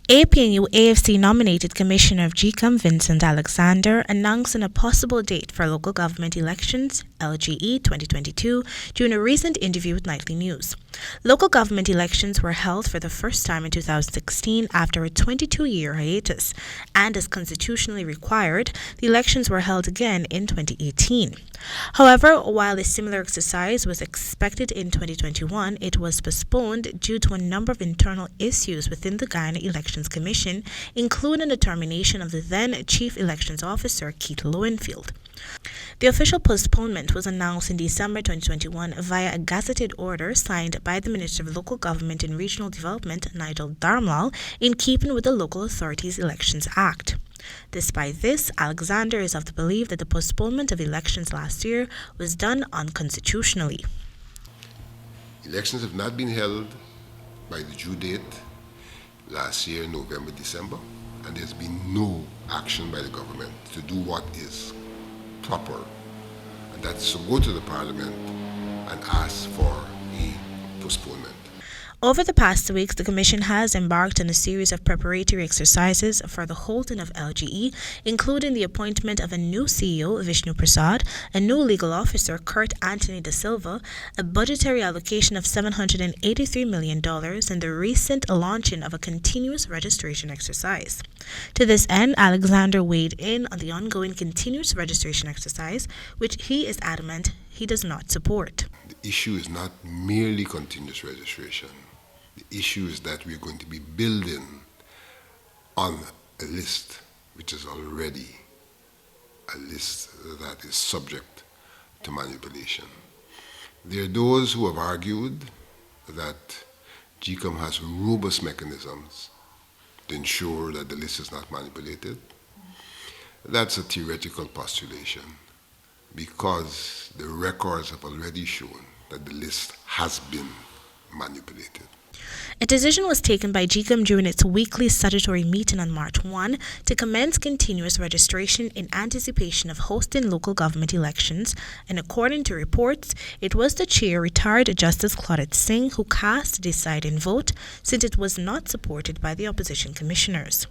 APNU AFC nominated Commissioner of GECOM Vincent Alexander announcing a possible date for local government elections LGE 2022 during a recent interview with Nightly News. Local government elections were held for the first time in 2016 after a 22-year hiatus, and as constitutionally required, the elections were held again in 2018. However, while a similar exercise was expected in 2021, it was postponed due to a number of internal issues within the Guyana Elections Commission, including the termination of the then Chief Elections Officer, Keith Lowenfield. The official postponement was announced in December 2021 via a gazetted order signed by the Minister of Local Government and Regional Development, Nigel Darmlal, in keeping with the Local Authorities Elections Act. Despite this, Alexander is of the belief that the postponement of elections last year was done unconstitutionally. Elections have not been held by the due date last year, November, December, and there's been no action by the government to do what is proper, and that's to go to the Parliament and ask for a postponement. Over the past weeks, the Commission has embarked on a series of preparatory exercises for the holding of LGE, including the appointment of a new CEO, Vishnu Prasad, a new legal officer, Kurt Anthony da Silva, a budgetary allocation of $783 million, and the recent launching of a continuous registration exercise. To this end, Alexander weighed in on the ongoing continuous registration exercise, which he is adamant he does not support. The issue is not merely continuous registration. The issue is that we're going to be building on a list which is already a list that is subject to manipulation. There are those who have argued that GECOM has robust mechanisms to ensure that the list is not manipulated. That's a theoretical postulation because the records have already shown that the list has been manipulated. A decision was taken by GECOM during its weekly statutory meeting on March 1 to commence continuous registration in anticipation of hosting local government elections, and according to reports, it was the chair, retired Justice Claudette Singh, who cast the deciding vote since it was not supported by the opposition commissioners.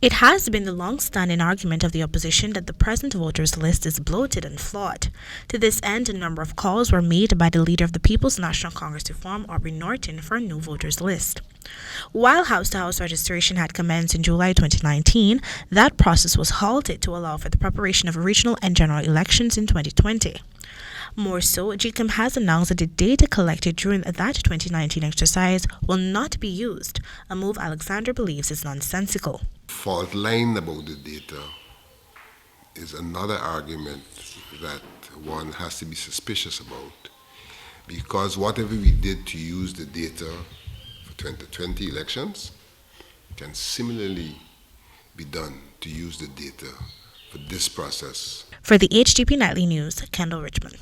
It has been the long-standing argument of the opposition that the present voters list is bloated and flawed. To this end, a number of calls were made by the leader of the People's National Congress to Reform, Aubrey Norton, for a new voters list. While house-to-house registration had commenced in July 2019, that process was halted to allow for the preparation of regional and general elections in 2020. More so, GECOM has announced that the data collected during that 2019 exercise will not be used, a move Alexander believes is nonsensical. Fault line about the data is another argument that one has to be suspicious about, because whatever we did to use the data for 2020 elections can similarly be done to use the data for this process. For the HGP Nightly News, Kendell Richmond.